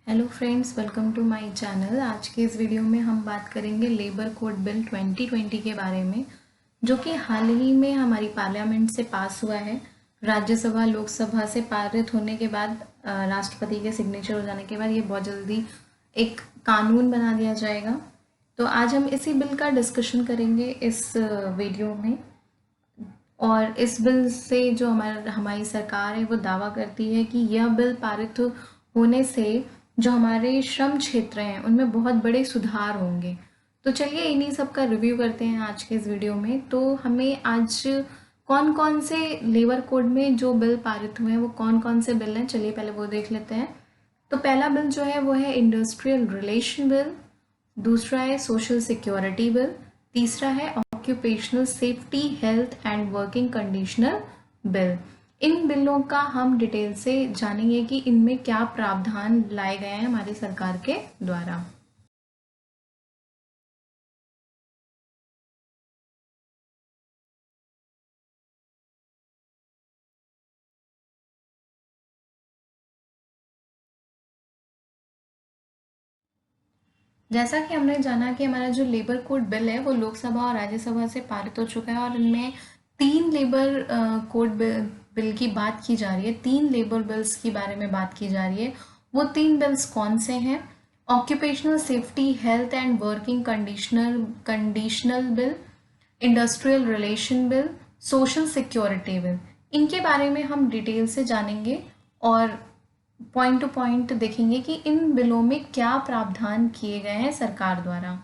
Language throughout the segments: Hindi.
Hello friends, welcome to my channel. आज के इस वीडियो में हम बात करेंगे लेबर कोड बिल 2020 के बारे में, जो कि हाल ही में हमारी पार्लियामेंट से पास हुआ है। राज्यसभा लोकसभा से पारित होने के बाद राष्ट्रपति के सिग्नेचर हो जाने के बाद ये बहुत जल्दी एक कानून बना दिया जाएगा। तो आज हम इसी बिल का डिस्कशन करेंगे इस वीडियो में। और इस बिल से जो हमारी सरकार है वो दावा करती है कि यह बिल पारित होने से जो हमारे श्रम क्षेत्र हैं उनमें बहुत बड़े सुधार होंगे। तो चलिए इन्हीं सब का रिव्यू करते हैं आज के इस वीडियो में। तो हमें आज कौन कौन से लेबर कोड में जो बिल पारित हुए हैं वो कौन कौन से बिल हैं, चलिए पहले वो देख लेते हैं। तो पहला बिल जो है वो है इंडस्ट्रियल रिलेशन बिल, दूसरा है सोशल सिक्योरिटी बिल, तीसरा है occupational safety health and working conditioner bill. इन बिलों का हम डिटेल से जानेंगे कि इनमें क्या प्रावधान लाए गए हैं हमारी सरकार के द्वारा। जैसा कि हमने जाना कि हमारा जो लेबर कोड बिल है वो लोकसभा और राज्यसभा से पारित हो चुका है और इनमें तीन लेबर कोड बिल की बात की जा रही है। तीन लेबर बिल्स के बारे में बात की जा रही है। वो तीन बिल्स कौन से हैं? Occupational safety health and working conditional bill, industrial relation bill, social security bill. इनके बारे में हम डिटेल से जानेंगे और पॉइंट टू पॉइंट देखेंगे कि इन बिलों में क्या प्रावधान किए गए हैं सरकार द्वारा।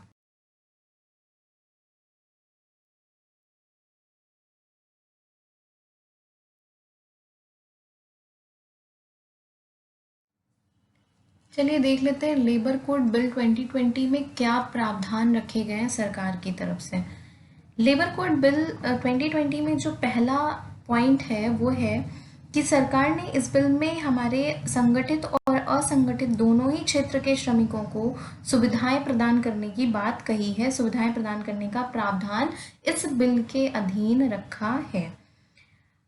चलिए देख लेते हैं लेबर कोड बिल 2020 में क्या प्रावधान रखे गए हैं सरकार की तरफ से। लेबर कोड बिल 2020 में जो पहला पॉइंट है वो है कि सरकार ने इस बिल में हमारे संगठित और असंगठित दोनों ही क्षेत्र के श्रमिकों को सुविधाएं प्रदान करने की बात कही है। सुविधाएं प्रदान करने का प्रावधान इस बिल के अधीन रखा है।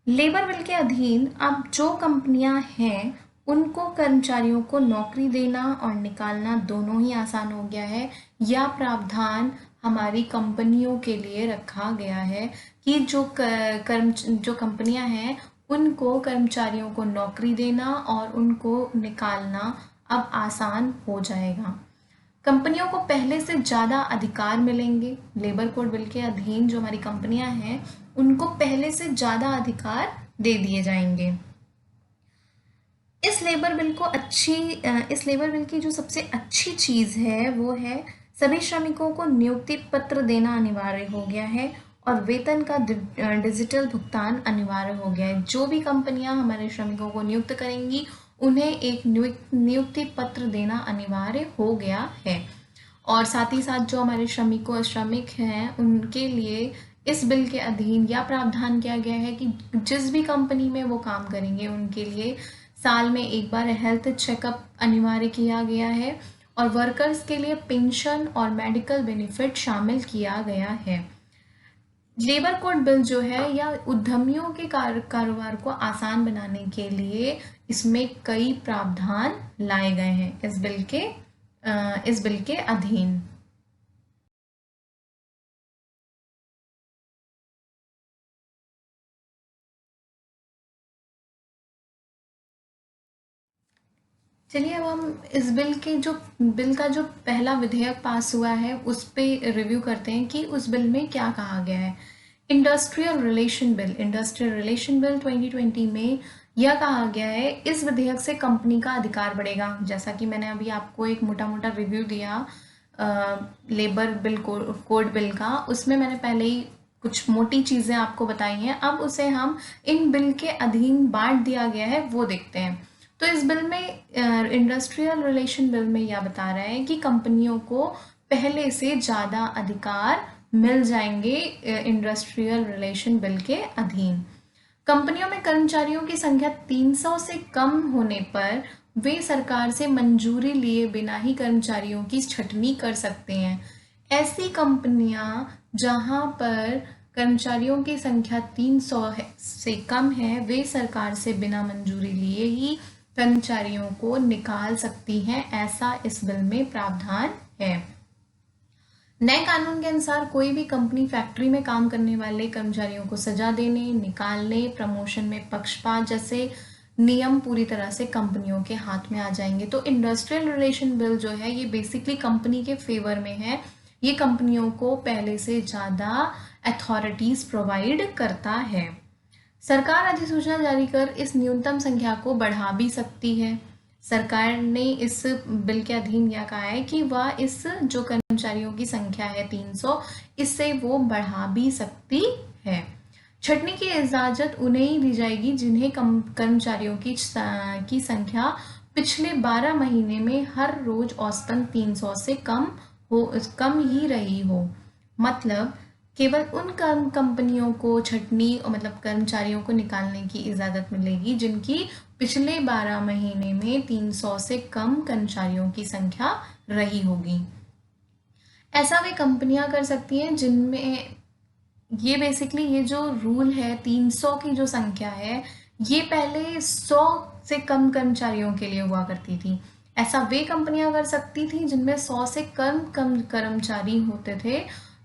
लेबर बिल के अधीन अब जो कंपनियां हैं उनको कर्मचारियों को नौकरी देना और निकालना दोनों ही आसान हो गया है। यह प्रावधान हमारी कंपनियों के लिए रखा गया है कि जो कंपनियां हैं उनको कर्मचारियों को नौकरी देना और उनको निकालना अब आसान हो जाएगा। कंपनियों को पहले से ज़्यादा अधिकार मिलेंगे। लेबर कोड बिल के अधीन जो हमारी कंपनियां हैं उनको पहले से ज़्यादा अधिकार दे दिए जाएंगे। इस लेबर बिल की जो सबसे अच्छी चीज़ है वो है सभी श्रमिकों को नियुक्ति पत्र देना अनिवार्य हो गया है और वेतन का डिजिटल भुगतान अनिवार्य हो गया है। जो भी कंपनियां हमारे श्रमिकों को नियुक्त करेंगी उन्हें एक नियुक्ति पत्र देना अनिवार्य हो गया है। और साथ ही साथ जो हमारे श्रमिक हैं उनके लिए इस बिल के अधीन यह प्रावधान किया गया है कि जिस भी कंपनी में वो काम करेंगे उनके लिए साल में एक बार हेल्थ चेकअप अनिवार्य किया गया है और वर्कर्स के लिए पेंशन और मेडिकल बेनिफिट शामिल किया गया है। लेबर कोड बिल जो है या उद्यमियों के कारोबार को आसान बनाने के लिए इसमें कई प्रावधान लाए गए हैं इस बिल के अधीन। चलिए अब हम इस बिल का जो पहला विधेयक पास हुआ है उस पे रिव्यू करते हैं कि उस बिल में क्या कहा गया है। इंडस्ट्रियल रिलेशन बिल 2020 में यह कहा गया है इस विधेयक से कंपनी का अधिकार बढ़ेगा। जैसा कि मैंने अभी आपको एक मोटा मोटा रिव्यू दिया लेबर बिल कोड बिल का, उसमें मैंने पहले ही कुछ मोटी चीज़ें आपको बताई हैं। अब उसे हम इन बिल के अधीन बांट दिया गया है वो देखते हैं। तो इस बिल में इंडस्ट्रियल रिलेशन बिल में यह बता रहा है कि कंपनियों को पहले से ज़्यादा अधिकार मिल जाएंगे इंडस्ट्रियल रिलेशन बिल के अधीन। कंपनियों में कर्मचारियों की संख्या 300 से कम होने पर वे सरकार से मंजूरी लिए बिना ही कर्मचारियों की छंटनी कर सकते हैं। ऐसी कंपनियां जहां पर कर्मचारियों की संख्या 300 से कम है वे सरकार से बिना मंजूरी लिए ही कर्मचारियों को निकाल सकती हैं, ऐसा इस बिल में प्रावधान है। नए कानून के अनुसार कोई भी कंपनी फैक्ट्री में काम करने वाले कर्मचारियों को सजा देने, निकालने, प्रमोशन में पक्षपात जैसे नियम पूरी तरह से कंपनियों के हाथ में आ जाएंगे। तो इंडस्ट्रियल रिलेशन बिल जो है ये बेसिकली कंपनी के फेवर में है। ये कंपनियों को पहले से ज़्यादा अथॉरिटीज प्रोवाइड करता है। सरकार अधिसूचना जारी कर इस न्यूनतम संख्या को बढ़ा भी सकती है। सरकार ने इस बिल के अधीन यह कहा है कि वह इस जो कर्मचारियों की संख्या है 300, इससे वो बढ़ा भी सकती है। छंटनी की इजाजत उन्हें ही दी जाएगी जिन्हें कर्मचारियों की संख्या पिछले 12 महीने में हर रोज औसतन 300 से कम ही रही हो। मतलब केवल उन कंपनियों को छंटनी मतलब कर्मचारियों को निकालने की इजाजत मिलेगी जिनकी पिछले 12 महीने में 300 से कम कर्मचारियों की संख्या रही होगी। ऐसा वे कंपनियां कर सकती हैं जिनमें ये बेसिकली ये जो रूल है 300 की जो संख्या है ये पहले 100 से कम कर्मचारियों के लिए हुआ करती थी। ऐसा वे कंपनियां कर सकती थी जिनमें 100 से कम कर्मचारी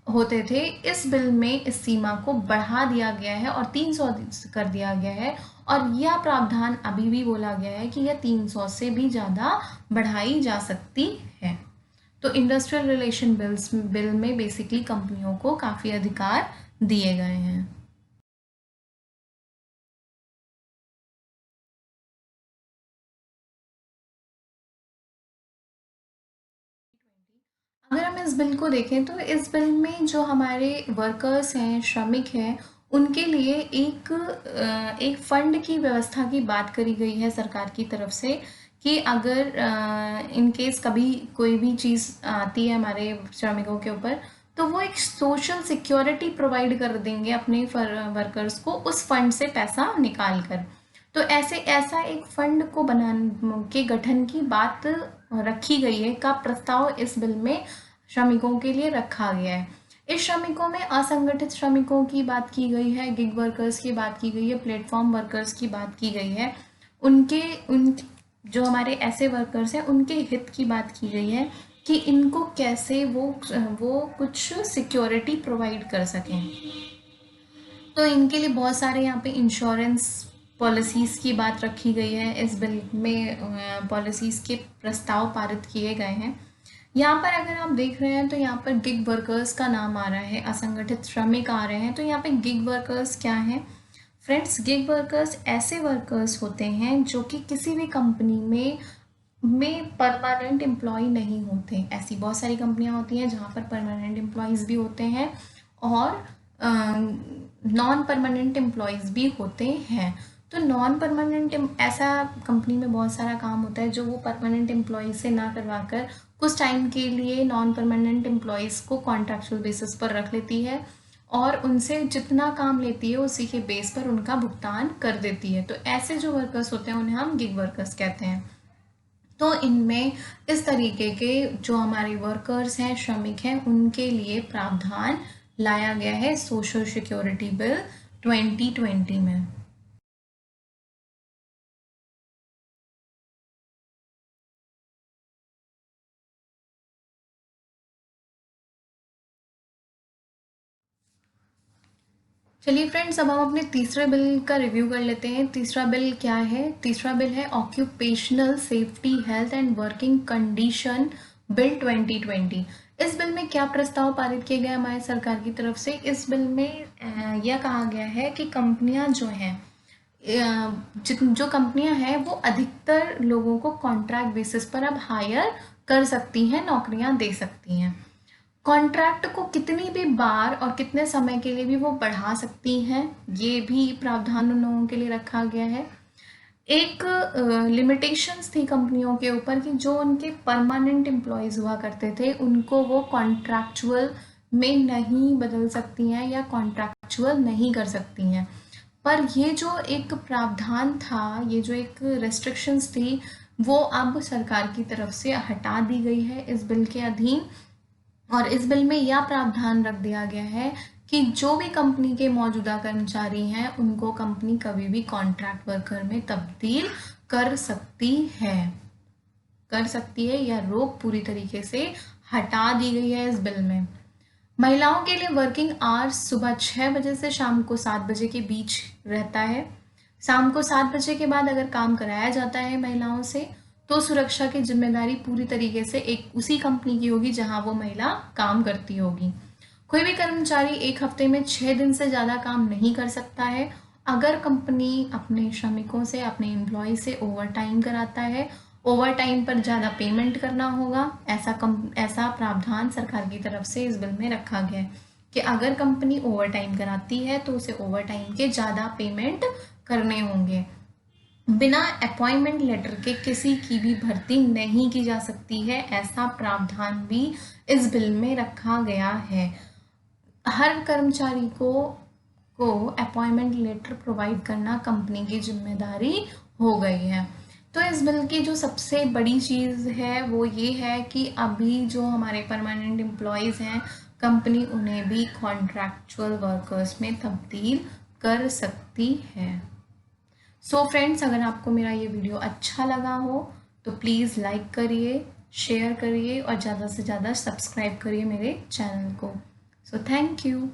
होते थे। इस बिल में इस सीमा को बढ़ा दिया गया है और 300 कर दिया गया है, और यह प्रावधान अभी भी बोला गया है कि यह 300 से भी ज़्यादा बढ़ाई जा सकती है। तो इंडस्ट्रियल रिलेशन बिल में बेसिकली कंपनियों को काफ़ी अधिकार दिए गए हैं। अगर हम इस बिल को देखें तो इस बिल में जो हमारे वर्कर्स हैं, श्रमिक हैं, उनके लिए एक फंड की व्यवस्था की बात करी गई है सरकार की तरफ से कि अगर इन केस कभी कोई भी चीज़ आती है हमारे श्रमिकों के ऊपर तो वो एक सोशल सिक्योरिटी प्रोवाइड कर देंगे अपने वर्कर्स को उस फंड से पैसा निकाल कर। तो ऐसा एक फंड को बनाने के गठन की बात रखी गई है, का प्रस्ताव इस बिल में श्रमिकों के लिए रखा गया है। इस श्रमिकों में असंगठित श्रमिकों की बात की गई है, गिग वर्कर्स की बात की गई है, प्लेटफॉर्म वर्कर्स की बात की गई है। उन जो हमारे ऐसे वर्कर्स हैं उनके हित की बात की गई है कि इनको कैसे वो कुछ सिक्योरिटी प्रोवाइड कर सकें। तो इनके लिए बहुत सारे यहाँ पे इंश्योरेंस पॉलिसीज़ की बात रखी गई है। इस बिल में पॉलिसीज़ के प्रस्ताव पारित किए गए हैं। यहाँ पर अगर आप देख रहे हैं तो यहाँ पर गिग वर्कर्स का नाम आ रहा है, असंगठित श्रमिक आ रहे हैं। तो यहाँ पे गिग वर्कर्स क्या हैं फ्रेंड्स? गिग वर्कर्स ऐसे वर्कर्स होते हैं जो कि किसी भी कंपनी में परमानेंट एम्प्लॉय नहीं होते। ऐसी बहुत सारी कंपनियां होती हैं जहाँ पर परमानेंट एम्प्लॉयज़ भी होते हैं और नॉन परमानेंट एम्प्लॉयज़ भी होते हैं। तो नॉन परमानेंट ऐसा कंपनी में बहुत सारा काम होता है जो वो परमानेंट एम्प्लॉय से ना करवा कर कुछ टाइम के लिए नॉन परमानेंट एम्प्लॉयज़ को कॉन्ट्रैक्चुअल बेसिस पर रख लेती है और उनसे जितना काम लेती है उसी के बेस पर उनका भुगतान कर देती है। तो ऐसे जो वर्कर्स होते हैं उन्हें हम गिग वर्कर्स कहते हैं। तो इनमें इस तरीके के जो हमारे वर्कर्स हैं, श्रमिक हैं, उनके लिए प्रावधान लाया गया है सोशल सिक्योरिटी बिल 2020 में। चलिए फ्रेंड्स, अब हम अपने तीसरे बिल का रिव्यू कर लेते हैं। तीसरा बिल क्या है? तीसरा बिल है occupational safety health and working condition bill 2020। इस बिल में क्या प्रस्ताव पारित किए गए हमारे सरकार की तरफ से? इस बिल में यह कहा गया है कि कंपनियां जो हैं जो कंपनियां हैं वो अधिकतर लोगों को कॉन्ट्रैक्ट बेसिस पर अब हायर कर सकती हैं, नौकरियां दे सकती हैं। कॉन्ट्रैक्ट को कितनी भी बार और कितने समय के लिए भी वो बढ़ा सकती हैं, ये भी प्रावधान उन लोगों के लिए रखा गया है। एक लिमिटेशंस थी कंपनियों के ऊपर कि जो उनके परमानेंट एम्प्लॉयज़ हुआ करते थे उनको वो कॉन्ट्रैक्चुअल में नहीं बदल सकती हैं या कॉन्ट्रैक्चुअल नहीं कर सकती हैं। पर ये जो एक प्रावधान था, ये जो एक रेस्ट्रिक्शंस थी, वो अब सरकार की तरफ से हटा दी गई है इस बिल के अधीन। और इस बिल में यह प्रावधान रख दिया गया है कि जो भी कंपनी के मौजूदा कर्मचारी हैं उनको कंपनी कभी भी कॉन्ट्रैक्ट वर्कर में तब्दील कर सकती है, या रोक पूरी तरीके से हटा दी गई है इस बिल में। महिलाओं के लिए वर्किंग आवर्स सुबह 6 बजे से शाम को 7 बजे के बीच रहता है। शाम को 7 बजे के बाद अगर काम कराया जाता है महिलाओं से, तो सुरक्षा की जिम्मेदारी पूरी तरीके से एक उसी कंपनी की होगी जहां वो महिला काम करती होगी। कोई भी कर्मचारी एक हफ्ते में 6 दिन से ज़्यादा काम नहीं कर सकता है। अगर कंपनी अपने श्रमिकों से, अपने एम्प्लॉय से ओवर टाइम कराता है, ओवर टाइम पर ज़्यादा पेमेंट करना होगा। ऐसा प्रावधान सरकार की तरफ से इस बिल में रखा गया है कि अगर कंपनी ओवर टाइम कराती है तो उसे ओवर टाइम के ज़्यादा पेमेंट करने होंगे। बिना अपॉइंटमेंट लेटर के किसी की भी भर्ती नहीं की जा सकती है, ऐसा प्रावधान भी इस बिल में रखा गया है। हर कर्मचारी को अपॉइंटमेंट लेटर प्रोवाइड करना कंपनी की जिम्मेदारी हो गई है। तो इस बिल की जो सबसे बड़ी चीज़ है वो ये है कि अभी जो हमारे परमानेंट एम्प्लॉयज़ हैं, कंपनी उन्हें भी कॉन्ट्रैक्चुअल वर्कर्स में तब्दील कर सकती है। सो फ्रेंड्स, अगर आपको मेरा ये वीडियो अच्छा लगा हो तो प्लीज़ लाइक करिए, शेयर करिए और ज़्यादा से ज़्यादा सब्सक्राइब करिए मेरे चैनल को। So thank you.